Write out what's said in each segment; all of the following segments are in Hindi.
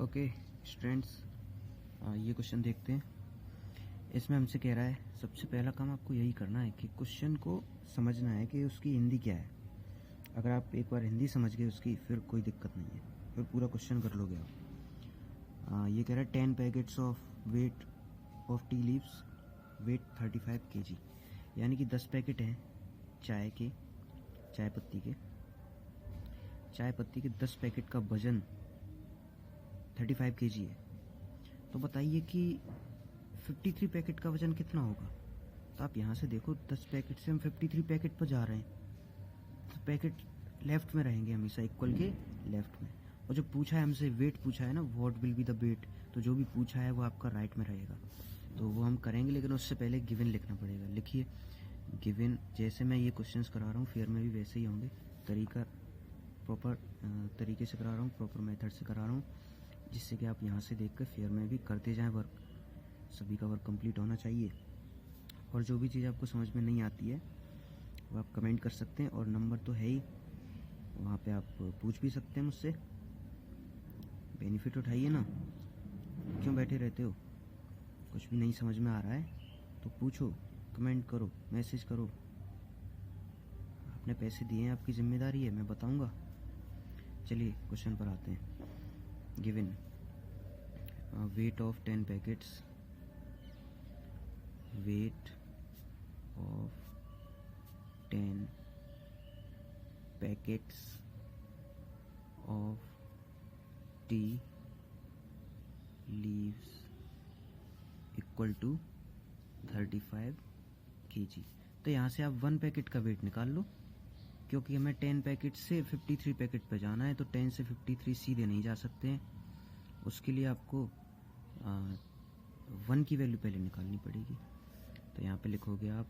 ओके स्टूडेंट्स, ये क्वेश्चन देखते हैं। इसमें हमसे कह रहा है सबसे पहला काम आपको यही करना है कि क्वेश्चन को समझना है कि उसकी हिंदी क्या है। अगर आप एक बार हिंदी समझ गए उसकी, फिर कोई दिक्कत नहीं है, फिर पूरा क्वेश्चन कर लोगे आप। ये कह रहा है 10 packets of weight of tea leaves weight 35 kg, यानी कि 10 पैकेट हैं चाय पत्ती के 10 पैकेट का वजन 35 kg है। तो बताइए कि 53 पैकेट का वजन कितना होगा। तो आप यहाँ से देखो, 10 पैकेट से हम 53 पैकेट पर जा रहे हैं, तो पैकेट लेफ्ट में रहेंगे हमेशा, इक्वल के लेफ्ट में। और जो पूछा है हमसे, वेट पूछा है ना, what will be the weight, तो जो भी पूछा है वो आपका राइट में रहेगा। तो वो हम करेंगे, लेकिन उससे पहले गिवन लिखना पड़ेगा। लिखिए गिवन, जैसे मैं ये क्वेश्चंस करा रहा हूँ फेयर में भी वैसे ही होंगे। तरीका प्रॉपर तरीके से करा रहा हूँ, प्रॉपर मेथड से करा रहा हूँ, जिससे कि आप यहाँ से देखकर फेयर में भी करते जाएं वर्क। सभी का वर्क कंप्लीट होना चाहिए। और जो भी चीज़ आपको समझ में नहीं आती है वो आप कमेंट कर सकते हैं, और नंबर तो है ही, वहाँ पे आप पूछ भी सकते हैं मुझसे। बेनिफिट उठाइए ना, क्यों बैठे रहते हो। कुछ भी नहीं समझ में आ रहा है तो पूछो, कमेंट करो, मैसेज करो। आपने पैसे दिए हैं, आपकी जिम्मेदारी है, मैं बताऊंगा। चलिए क्वेश्चन पर आते हैं। Given weight of 10 packets, weight of 10 packets of tea leaves equal to 35 kg। तो यहाँ से आप 1 पैकेट का वेट निकाल लो, क्योंकि हमें 10 पैकेट से 53 पैकेट पे जाना है, तो 10 से 53 सीधे नहीं जा सकते हैं। उसके लिए आपको 1 की वैल्यू पहले निकालनी पड़ेगी। तो यहाँ पे लिखोगे आप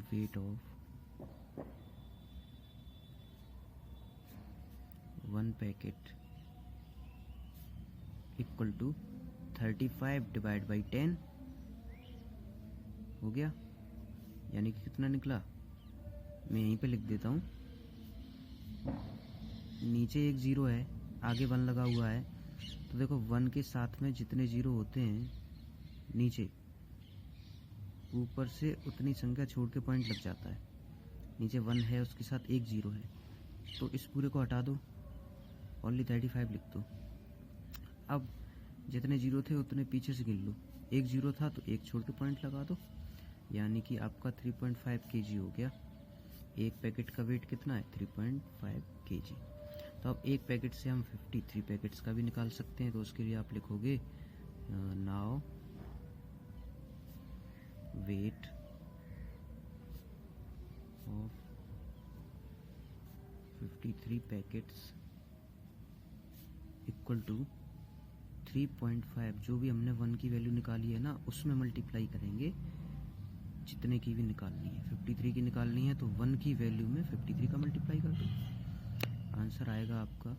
weight of 1 packet equal to 35 divide by 10 हो गया, यानी कि कितना निकला। मैं यहीं पे लिख देता हूँ, नीचे एक जीरो है, आगे 1 लगा हुआ है। तो देखो 1 के साथ में जितने जीरो होते हैं नीचे, ऊपर से उतनी संख्या छोड़ के पॉइंट लग जाता है। नीचे 1 है, उसके साथ एक जीरो है, तो इस पूरे को हटा दो, ओनली 35 लिख दो। अब जितने जीरो थे उतने पीछे से गिन लो। एक जीरो था तो एक छोड़ के पॉइंट लगा दो, यानी कि आपका 3.5 kg हो गया। एक पैकेट का वेट कितना है, 3.5 kg। तो अब एक पैकेट से हम 53 पैकेट्स का भी निकाल सकते हैं। तो उसके लिए आप लिखोगे now weight of 53 packets equal to 3.5, जो भी हमने 1 की वैल्यू निकाली है ना, उसमें मल्टीप्लाई करेंगे जितने की भी निकालनी है। 53 की निकालनी है तो 1 की वैल्यू में 53 का मल्टीप्लाई कर दो, आंसर आएगा आपका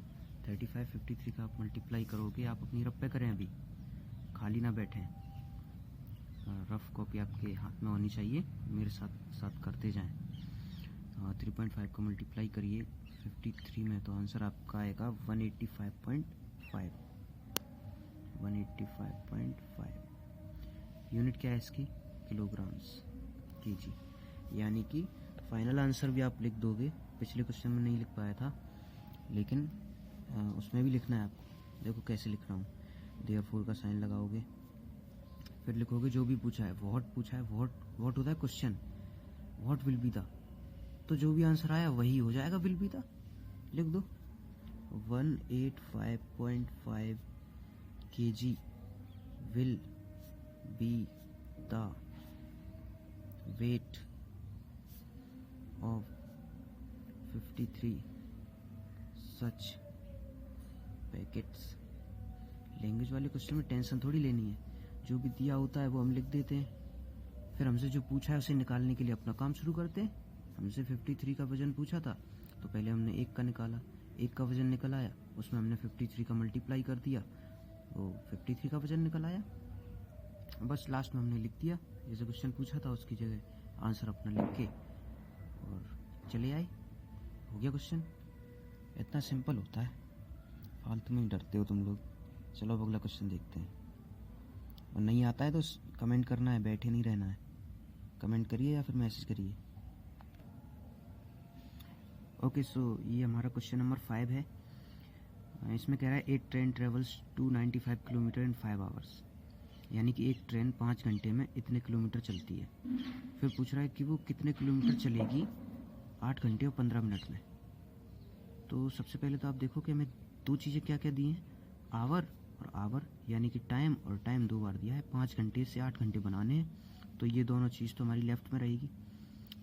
35। 53 का आप मल्टीप्लाई करोगे, आप अपनी रफ पे करें, अभी खाली ना बैठें। रफ कॉपी आपके हाथ में होनी चाहिए, मेरे साथ साथ करते जाएं। 3.5 का मल्टीप्लाई करिए 53 में, तो आंसर आपका आएगा 185.5। 185.5 यूनिट क्या है इसकी, किलोग्राम्स kg। यानी कि फाइनल आंसर भी आप लिख दोगे। पिछले क्वेश्चन में नहीं लिख पाया था, लेकिन उसमें भी लिखना है आपको। देखो कैसे लिख रहा हूँ, देयरफॉर का साइन लगाओगे, फिर लिखोगे जो भी पूछा है। व्हाट पूछा है, व्हाट होता है question, what will be the, तो जो भी आंसर आया वही हो जाएगा विल बी द, लिख दो। 185.5 kg will be the weight of 53 such packets. Language वाले क्वेश्चन में टेंशन थोड़ी लेनी है, जो भी दिया होता है वो हम लिख देते हैं, फिर हमसे जो पूछा है उसे निकालने के लिए अपना काम शुरू करते हैं। हमसे 53 का वजन पूछा था, तो पहले हमने 1 का निकाला, 1 का वजन निकल आया, उसमें हमने 53 का मल्टीप्लाई कर दिया, वो 53 का वजन निकल आया। बस लास्ट में हमने लिख दिया, जैसे क्वेश्चन पूछा था उसकी जगह आंसर अपना लिख के और चले आए, हो गया क्वेश्चन। इतना सिंपल होता है। फालतू में ही डरते हो तुम लोग। चलो अब अगला क्वेश्चन देखते हैं। और नहीं आता है तो कमेंट करना है, बैठे नहीं रहना है। कमेंट करिए या फिर मैसेज करिए। ओके, सो ये हमारा क्वेश्चन नंबर 5 है। इसमें कह रहा है 8 ट्रेन ट्रेवल्स 295 किलोमीटर इन 5 आवर्स, यानी कि एक ट्रेन 5 घंटे में इतने किलोमीटर चलती है। फिर पूछ रहा है कि वो कितने किलोमीटर चलेगी 8 घंटे और 15 मिनट में। तो सबसे पहले तो आप देखो कि हमें दो चीज़ें क्या क्या दी हैं, आवर और आवर, यानी कि टाइम और टाइम 2 बार दिया है। 5 घंटे से 8 घंटे बनाने हैं, तो ये दोनों चीज़ तो हमारी लेफ़्ट में रहेगी।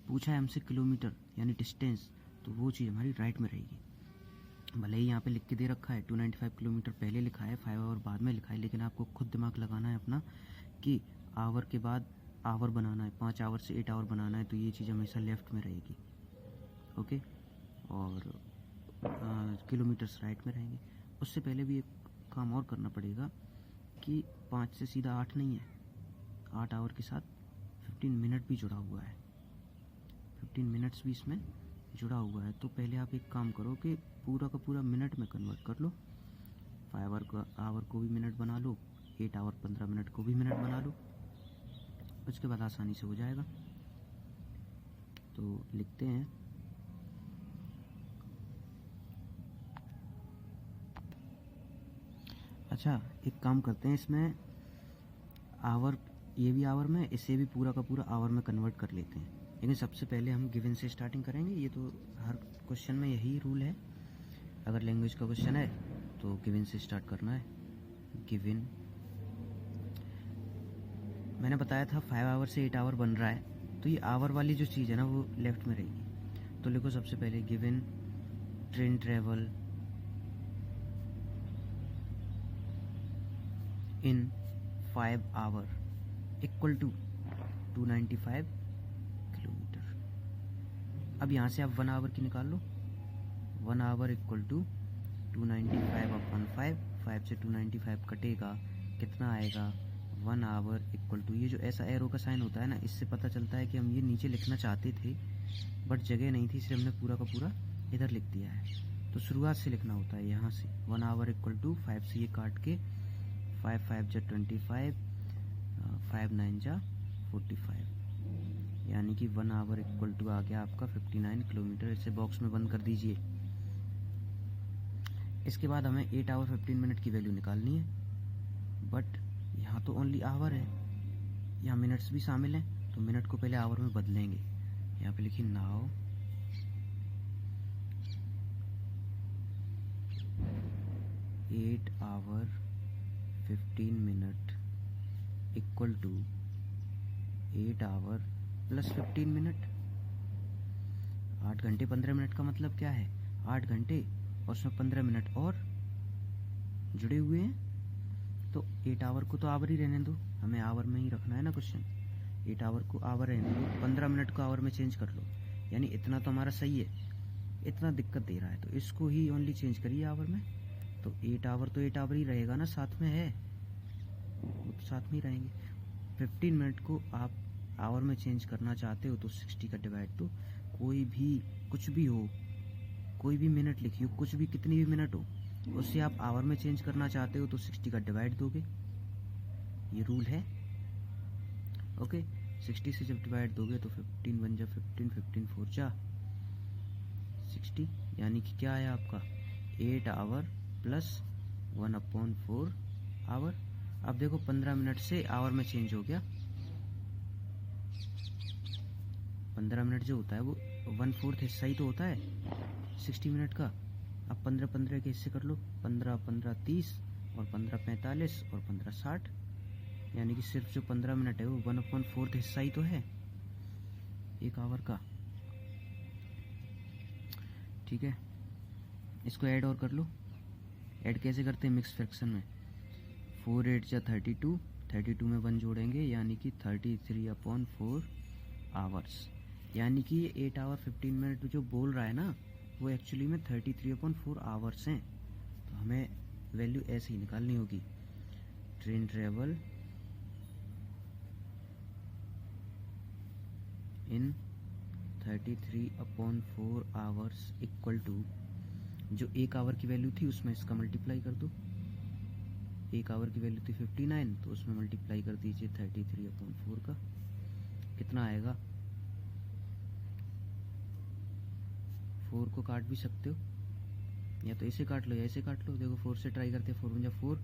पूछा है हमसे किलोमीटर यानी डिस्टेंस, तो वो चीज़ हमारी राइट में रहेगी। भले ही यहाँ पे लिख के दे रखा है 295 किलोमीटर पहले लिखा है, 5 आवर बाद में लिखा है, लेकिन आपको खुद दिमाग लगाना है अपना कि आवर के बाद आवर बनाना है, 5 आवर से 8 आवर बनाना है, तो ये चीज़ हमेशा लेफ़्ट में रहेगी। ओके, और किलोमीटर्स राइट में रहेंगे। उससे पहले भी एक काम और करना पड़ेगा कि 5 से सीधा 8 नहीं है, 8 आवर के साथ 15 मिनट भी जुड़ा हुआ है, 15 मिनट्स भी इसमें जुड़ा हुआ है। तो पहले आप एक काम करो कि पूरा का पूरा मिनट में कन्वर्ट कर लो। 5 आवर को भी मिनट बना लो, 8 आवर 15 मिनट को भी मिनट बना लो, उसके बाद आसानी से हो जाएगा। तो लिखते हैं अच्छा, एक काम करते हैं, इसमें आवर, ये भी आवर में, इसे भी पूरा का पूरा आवर में कन्वर्ट कर लेते हैं। लेकिन सबसे पहले हम गिवन से स्टार्टिंग करेंगे। ये तो हर क्वेश्चन में यही रूल है, अगर लैंग्वेज का क्वेश्चन है तो गिवन से स्टार्ट करना है। गिवन, मैंने बताया था 5 आवर से 8 आवर बन रहा है, तो ये आवर वाली जो चीज़ है ना वो लेफ्ट में रहेगी। तो लिखो सबसे पहले given train travel in 5 hour equal to 295 kilometre. अब यहाँ से आप 1 आवर की निकाल लो। 1 आवर इक्वल टू 295 अपॉन 5, 5 से 295 कटेगा, कितना आएगा 1 आवर इक्वल टू, ये जो ऐसा एरो का साइन होता है ना, इससे पता चलता है कि हम ये नीचे लिखना चाहते थे बट जगह नहीं थी, इसलिए हमने पूरा का पूरा इधर लिख दिया है। तो शुरुआत से लिखना होता है यहाँ से। 1 आवर इक्वल टू 5 से ये काट के 5 5 जा 25, 5 9 जा 45, यानी कि 1 आवर इक्वल टू आ गया आपका 59 किलोमीटर। इसे बॉक्स में बंद कर दीजिए। इसके बाद हमें 8 आवर 15 मिनट की वैल्यू निकालनी है, बट यहाँ तो ओनली आवर है, यहाँ मिनट्स भी शामिल हैं, तो मिनट को पहले आवर में बदलेंगे। यहाँ पे लिखिए now 8 hour 15 minute equal to 8 hour plus 15 minute. 8 घंटे 15 मिनट का मतलब क्या है, 8 घंटे और उसमें 15 मिनट और जुड़े हुए हैं, तो 8 आवर को तो आवर ही रहने दो, हमें आवर में ही रखना है ना क्वेश्चन। 8 आवर को आवर रहने दो, 15 मिनट को आवर में चेंज कर लो, यानी इतना तो हमारा सही है। इतना दिक्कत दे रहा है तो इसको ही ओनली चेंज करिए आवर में। तो 8 आवर तो 8 आवर ही रहेगा ना, साथ में है वो तो साथ में ही रहेंगे। 15 मिनट को आप आवर में चेंज करना चाहते हो तो 60 का डिवाइड, तो कोई भी कुछ भी हो, कोई भी मिनट लिखिए, कुछ भी कितनी भी मिनट हो, उससे आप आवर में चेंज करना चाहते हो तो 60 का डिवाइड दोगे, ये रूल है। ओके, 60 से जब डिवाइड दोगे तो 15 1 जा 15, 15 4 जा 60, यानी कि क्या है आपका 8 आवर प्लस 1/4 आवर। अब देखो 15 मिनट से आवर में चेंज हो गया, 15 मिनट जो होता है वो 1/4 हिस्सा ही तो होता है 60 मिनट का। अब 15 15 के हिस्से कर लो, 15 15 30 और 15 45 और 15 60, यानी कि सिर्फ जो 15 मिनट है वो 1/4 हिस्सा ही तो है एक आवर का। ठीक है, इसको ऐड और कर लो। ऐड कैसे करते हैं, मिक्स फ्रैक्शन में। 4 8 जा 32, 32 में 1 जोड़ेंगे, यानी कि 33/4 आवर्स, यानी कि ये 8 आवर 15 मिनट जो बोल रहा है ना, वो एक्चुअली में 33/4 आवर्स हैं। तो हमें वैल्यू ऐसे ही निकालनी होगी। Train travel in 33/4 hours equal to जो 1 आवर की वैल्यू थी उसमें इसका मल्टीप्लाई कर दो। 1 आवर की वैल्यू थी 59, तो उसमें मल्टीप्लाई कर दीजिए 33/4 का। कितना आएगा? 4 को काट भी सकते हो, या तो ऐसे काट लो या ऐसे काट लो। देखो 4 से ट्राई करते हैं। 4 × 4,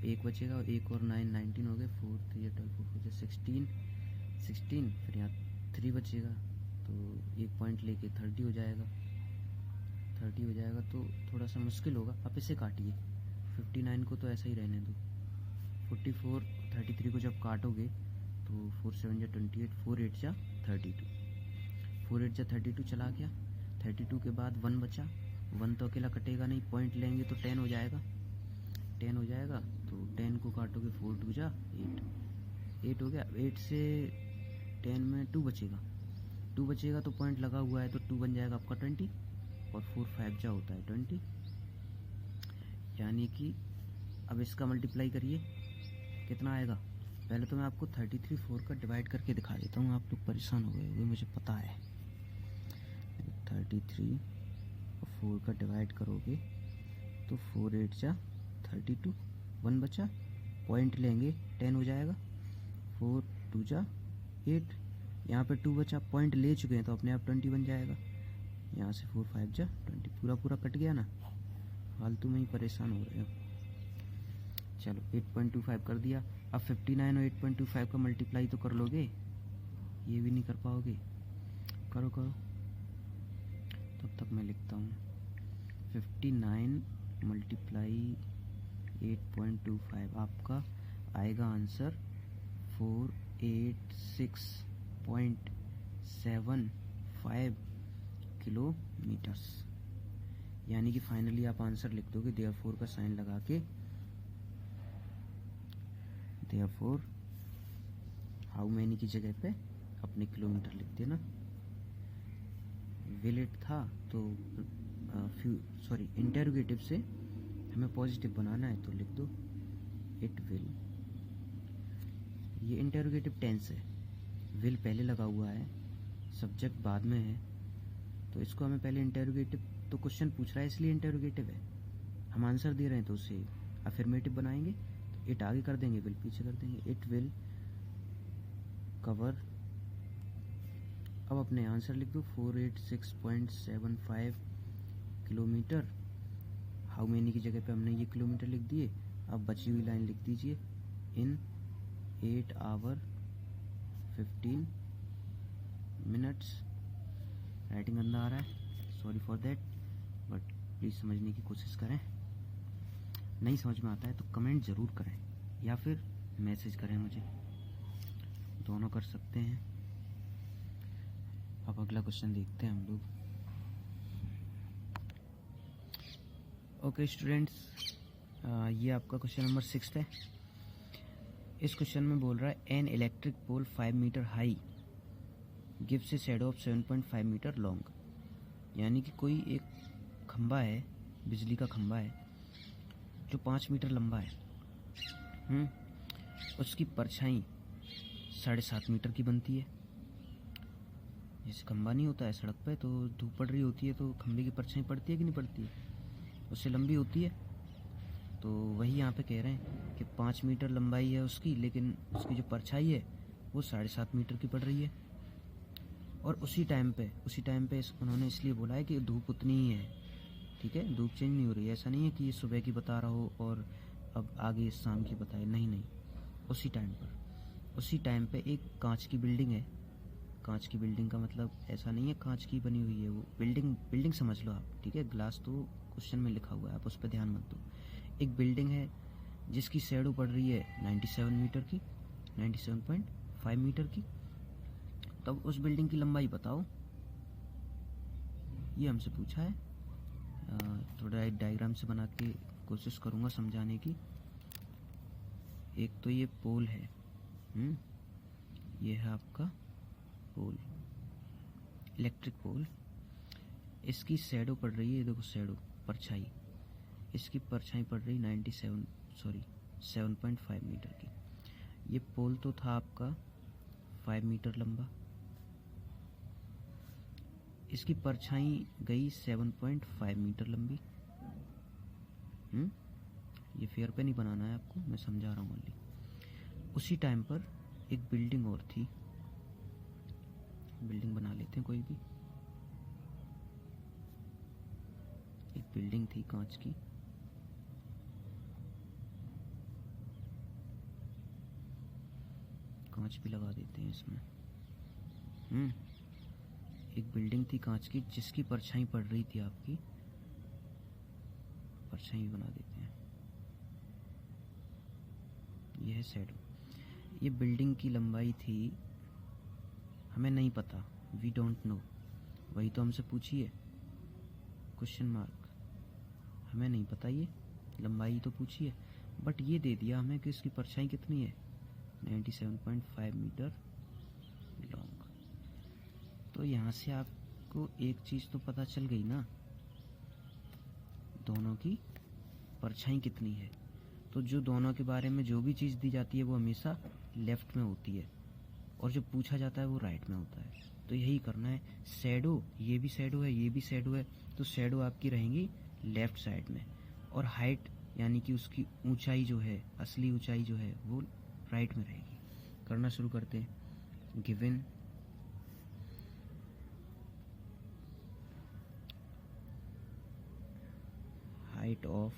1 बचेगा, 1 और 9 19 हो गए। 4 3 12 4 4 16 16, फिर यहाँ 3 बचेगा, तो 1 पॉइंट लेके 30 हो जाएगा। 30 हो जाएगा तो थोड़ा सा मुश्किल होगा। आप इसे काटिए, 59 को तो ऐसा ही रहने दो। 44 33 को जब काटोगे तो 4 7 जा 28, 4 8 जा 32, 4 8 जा 32 चला गया। 32 के बाद 1 बचा, 1 तो अकेला कटेगा नहीं, पॉइंट लेंगे तो 10 हो जाएगा। 10 हो जाएगा तो 10 को काटोगे, 4 2 जा 8, 8 हो गया। 8 से 10 में 2 बचेगा, 2 बचेगा तो पॉइंट लगा हुआ है तो 2 बन जाएगा आपका 20, और 4 5 जा होता है 20। यानी कि अब इसका मल्टीप्लाई करिए, कितना आएगा? पहले तो मैं आपको 33 4 का डिवाइड करके दिखा देता हूँ, आप लोग परेशान हो गए होंगे, मुझे पता है। 33 और 4 का डिवाइड करोगे तो 4 8 जा 32, 1 बचा, पॉइंट लेंगे 10 हो जाएगा। 4 2 जा 8, यहाँ पे 2 बचा, पॉइंट ले चुके हैं तो अपने आप 20 बन जाएगा। यहाँ से 4 5 जा 20, पूरा पूरा कट गया ना, फालतू में ही परेशान हो रहे हो। चलो 8.25 कर दिया। अब 59 और 8.25 का मल्टीप्लाई तो कर लोगे, ये भी नहीं कर पाओगे? करो करो, तब तक मैं लिखता हूँ। 59 मल्टीप्लाई 8.25, आपका आएगा आंसर 486.75 किलोमीटर्स। यानी कि फाइनली आप आंसर लिख दोगे देयरफॉर का साइन लगा के। देयरफॉर हाउ मैनी की जगह पे अपने किलोमीटर लिख देना। विल इट था तो इंटेरोगेटिव से हमें पॉजिटिव बनाना है तो लिख दो इट विल। ये इंटेरोगेटिव टेंस है, विल पहले लगा हुआ है, सब्जेक्ट बाद में है, तो इसको हमें पहले इंटेरोगेटिव, तो क्वेश्चन पूछ रहा है इसलिए इंटेरोगेटिव है, हम आंसर दे रहे हैं तो उसे अफर्मेटिव बनाएंगे, तो इट आगे कर देंगे, विल पीछे कर देंगे। इट विल कवर, अब अपने आंसर लिख दो 486.75 किलोमीटर। हाउ मेनी की जगह पे हमने ये किलोमीटर लिख दिए। अब बची हुई लाइन लिख दीजिए इन 8 आवर 15 मिनट्स। राइटिंग गंदा आ रहा है, sorry for that, but please समझने की कोशिश करें। नहीं समझ में आता है तो कमेंट ज़रूर करें या फिर मैसेज करें मुझे, दोनों कर सकते हैं। अब अगला क्वेश्चन देखते हैं हम लोग। ओके स्टूडेंट्स, ये आपका क्वेश्चन नंबर 6 है। इस क्वेश्चन में बोल रहा है an electric pole 5 metre high gives a shadow of 7.5 metre long. यानी कि कोई एक खंबा है, बिजली का खंबा है जो 5 मीटर लंबा है, उसकी परछाई 7.5 मीटर की बनती है। जैसे खंबा नहीं होता है सड़क पे, तो धूप पड़ रही होती है तो खंबे की परछाई पड़ती है कि नहीं पड़ती है, उससे लंबी होती है। तो वही यहाँ पे कह रहे हैं कि 5 मीटर लंबाई है उसकी, लेकिन उसकी जो परछाई है वो 7.5 मीटर की पड़ रही है। और उसी टाइम पे उन्होंने इसलिए बोला है कि धूप उतनी ही है, ठीक है, धूप चेंज नहीं हो रही है। ऐसा नहीं है कि ये सुबह की बता रहा हो और अब आगे शाम की बताए, नहीं, उसी टाइम पे एक कांच की बिल्डिंग है। कांच की बिल्डिंग का मतलब ऐसा नहीं है कांच की बनी हुई है वो, बिल्डिंग समझ लो आप, ठीक है। ग्लास तो क्वेश्चन में लिखा हुआ है, आप उस पर ध्यान मत दो। एक बिल्डिंग है जिसकी शैडो पड़ रही है 97 मीटर की, 97.5 मीटर की। तब उस बिल्डिंग की लंबाई बताओ, ये हमसे पूछा है। थोड़ा एक डायग्राम से बना के कोशिश करूँगा समझाने की। एक तो ये पोल है, ये है आपका पोल, इलेक्ट्रिक पोल। इसकी शैडो पड़ रही है, देखो शैडो, परछाई, इसकी परछाई पड़ रही 7.5 मीटर की। ये पोल तो था आपका 5 मीटर लंबा, इसकी परछाई गई 7.5 मीटर लंबी। ये फेयर पे नहीं बनाना है आपको, मैं समझा रहा हूँ ओनली। उसी टाइम पर एक बिल्डिंग और थी, बिल्डिंग बना लेते हैं कोई भी। एक बिल्डिंग थी कांच की, कांच भी लगा देते हैं इसमें। एक बिल्डिंग थी कांच की जिसकी परछाई पड़ रही थी आपकी, परछाई भी बना देते हैं। यह है शैडो। ये बिल्डिंग की लंबाई थी, हमें नहीं पता, वी डोंट नो। वही तो हमसे पूछिए, क्वेश्चन मार्क। हमें नहीं पता, ये लंबाई तो पूछिए, बट ये दे दिया हमें कि इसकी परछाई कितनी है, 97.5 मीटर लॉन्ग। तो यहाँ से आपको एक चीज़ तो पता चल गई ना, दोनों की परछाई कितनी है। तो जो दोनों के बारे में जो भी चीज़ दी जाती है वो हमेशा लेफ्ट में होती है, और जो पूछा जाता है वो राइट में होता है। तो यही करना है। शैडो, ये भी शैडो है, ये भी शैडो है, तो शैडो आपकी रहेंगी लेफ्ट साइड में, और हाइट यानी कि उसकी ऊंचाई जो है, असली ऊंचाई जो है वो राइट में रहेगी। करना शुरू करते हैं। Given height of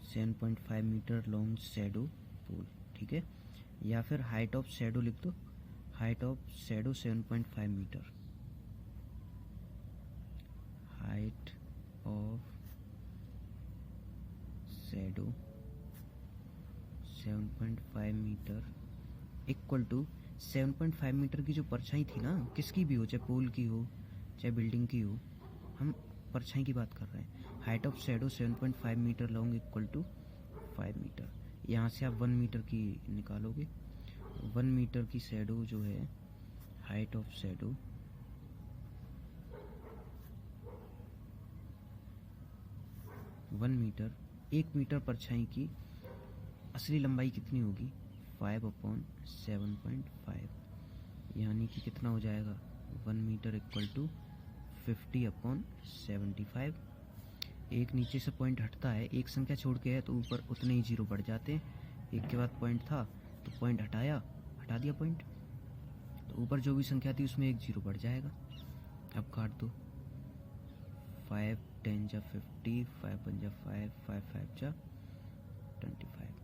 7.5 metre long shadow pole, ठीक है, या फिर हाइट ऑफ शैडो लिख दो, height of shadow 7.5 metre, height of shadow 7.5 metre equal to 7.5 metre की जो परछाई थी ना, किसकी भी हो, चाहे पोल की हो चाहे बिल्डिंग की हो, हम परछाई की बात कर रहे हैं। Height of shadow 7.5 metre long equal to 5 metre. यहाँ से आप 1 मीटर की निकालोगे। 1 मीटर की शैडो जो है, height of shadow 1 metre, 1 metre परछाई की असली लंबाई कितनी होगी, 5/7.5, यानी कि कितना हो जाएगा, 1 मीटर इक्वल टू 50/75। एक नीचे से पॉइंट हटता है, एक संख्या छोड़ के है तो ऊपर उतने ही जीरो बढ़ जाते हैं। एक के बाद पॉइंट था तो पॉइंट हटा दिया पॉइंट, तो ऊपर जो भी संख्या थी उसमें एक जीरो बढ़ जाएगा। अब काट दो, 5 10 जा 50, 5 1 जा 5, 5 5 जा 25,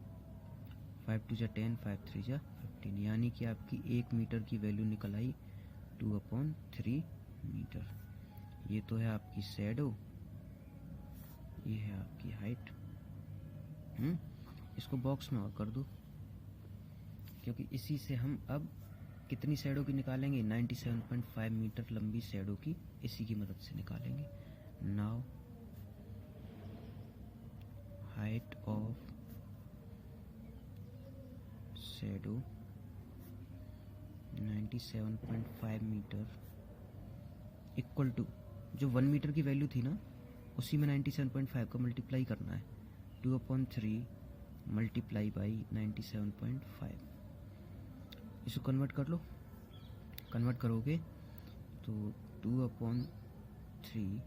5 2 जा 10, 5 3 जा 15, यानी कि आपकी 1 मीटर की वैल्यू निकल आई 2/3 मीटर। ये तो है आपकी शैडो, ये है आपकी हाइट। इसको बॉक्स में और कर दो, क्योंकि इसी से हम अब कितनी शैडो की निकालेंगे, 97.5 मीटर लंबी शैडो की इसी की मदद से निकालेंगे। Now height of shadow 97.5 metre equal to, जो 1 मीटर की वैल्यू थी ना उसी में 97.5 का मल्टीप्लाई करना है, 2/3 मल्टीप्लाई बाई 97.5। इसको कन्वर्ट कर लो, कन्वर्ट करोगे तो 2/3,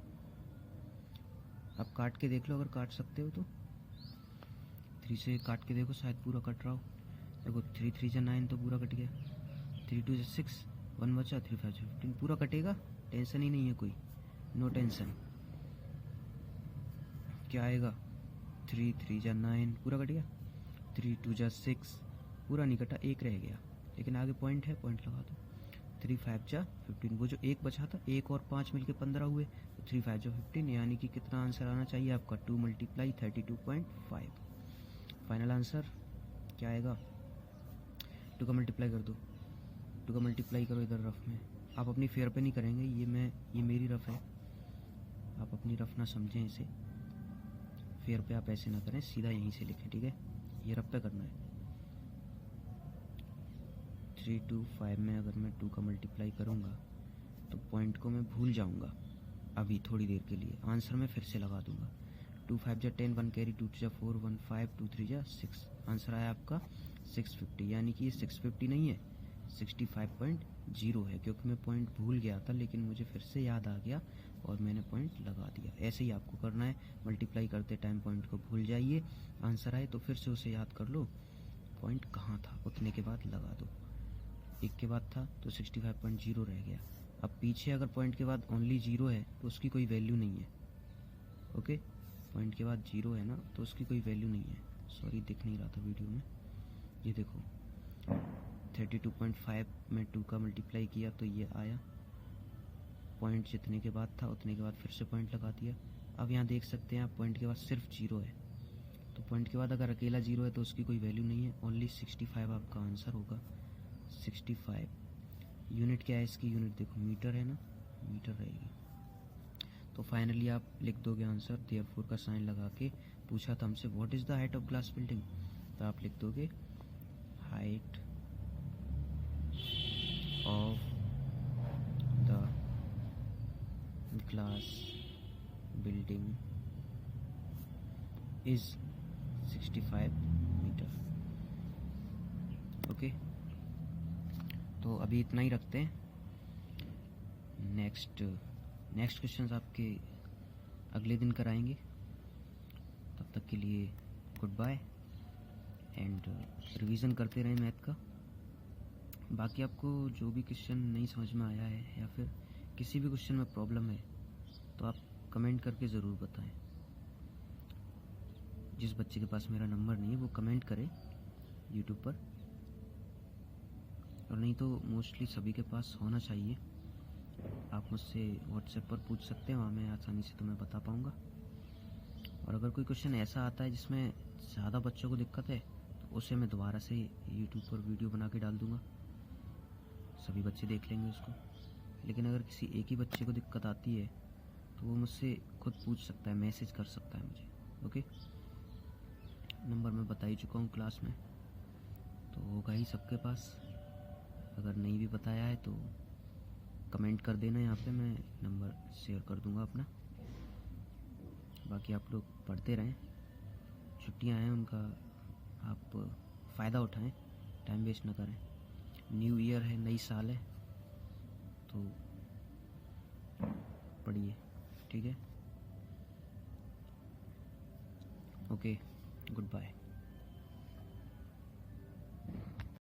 अब काट के देख लो, अगर काट सकते हो तो 3 से काट के देखो, शायद पूरा कट रहा हो। देखो 3 3 जा 9 तो पूरा कट गया, 3 2 जा 6, 1 बचा, 3 5 जा 15, पूरा कटेगा, टेंशन ही नहीं है कोई, नो टेंशन। क्या आएगा, 3 3 जा 9 पूरा कट गया, 3 2 जा 6 पूरा नहीं कटा, एक रह गया, लेकिन आगे पॉइंट है, पॉइंट लगा दो। 3 5 जा 15, वो जो एक बचा था, एक और 5 मिलके 15 हुए, तो 3 5 जा 15, यानी कि कितना आंसर आना चाहिए आपका, 2 × 32.5। फाइनल आंसर क्या आएगा, 2 का मल्टीप्लाई कर दो, 2 का मल्टीप्लाई करो इधर रफ में। आप अपनी फेयर पे नहीं करेंगे, ये मेरी रफ है, आप अपनी रफ ना समझें इसे, फेयर पे आप ऐसे ना करें, सीधा यहीं से लिखें, ठीक है, ये रफ पे करना है। 3 2 5 में अगर मैं 2 का मल्टीप्लाई करूँगा तो पॉइंट को मैं भूल जाऊँगा अभी थोड़ी देर के लिए, आंसर में फिर से लगा दूँगा। 2 5 जा 10, 1 कैरी, 2 2 जा 4, 1 5, 2 3 जा 6, आंसर आया आपका 650, यानी कि ये 650 नहीं है, 65.0 है, क्योंकि मैं पॉइंट भूल गया था लेकिन मुझे फिर से याद आ गया और मैंने पॉइंट लगा दिया। ऐसे ही आपको करना है, मल्टीप्लाई करते टाइम पॉइंट को भूल जाइए, आंसर आए तो फिर से उसे याद कर लो, पॉइंट कहाँ था उतने के बाद लगा दो। 1 के बाद था तो 65.0 रह गया। अब पीछे अगर पॉइंट के बाद ओनली 0 है तो उसकी कोई वैल्यू नहीं है। ओके, पॉइंट के बाद 0 है ना तो उसकी कोई वैल्यू नहीं है। सॉरी, दिख नहीं रहा था वीडियो में। ये देखो 32.5 में 2 का मल्टीप्लाई किया तो ये आया, पॉइंट जितने के बाद था उतने के बाद फिर से पॉइंट लगा दिया। अब यहाँ देख सकते हैं आप, पॉइंट के बाद सिर्फ 0 है, तो पॉइंट के बाद अगर अकेला 0 है तो उसकी कोई वैल्यू नहीं है। ओनली 65 आपका आंसर होगा। 65 यूनिट क्या है इसकी? यूनिट देखो मीटर है ना, मीटर रहेगी। तो फाइनली आप लिख दोगे आंसर, देयरफॉर का साइन लगा के। पूछा था हमसे what is the height of glass building, तो आप लिख दोगे height of the glass building is 65 metre. Okay, तो अभी इतना ही रखते हैं। नेक्स्ट क्वेश्चंस आपके अगले दिन कराएंगे। तब तक के लिए गुड बाय एंड रिवीजन करते रहें मैथ का। बाकी आपको जो भी क्वेश्चन नहीं समझ में आया है या फिर किसी भी क्वेश्चन में प्रॉब्लम है तो आप कमेंट करके ज़रूर बताएं। जिस बच्चे के पास मेरा नंबर नहीं है वो कमेंट करे यूट्यूब पर, और नहीं तो मोस्टली सभी के पास होना चाहिए। आप मुझसे व्हाट्सएप पर पूछ सकते हैं, वहाँ मैं आसानी से तुम्हें बता पाऊँगा। और अगर कोई क्वेश्चन ऐसा आता है जिसमें ज़्यादा बच्चों को दिक्कत है तो उसे मैं दोबारा से यूट्यूब पर वीडियो बना के डाल दूँगा, सभी बच्चे देख लेंगे उसको। लेकिन अगर किसी एक ही बच्चे को दिक्कत आती है तो वो मुझसे खुद पूछ सकता है, मैसेज कर सकता है मुझे। ओके, नंबर मैं बता ही चुका हूँ क्लास में, तो होगा ही सबके पास। अगर नहीं भी बताया है तो कमेंट कर देना, यहाँ पे मैं नंबर शेयर कर दूँगा अपना। बाकी आप लोग पढ़ते रहें, छुट्टियाँ हैं उनका आप फ़ायदा उठाएं, टाइम वेस्ट ना करें। न्यू ईयर है, नई साल है, तो पढ़िए, ठीक है। Okay, good bye.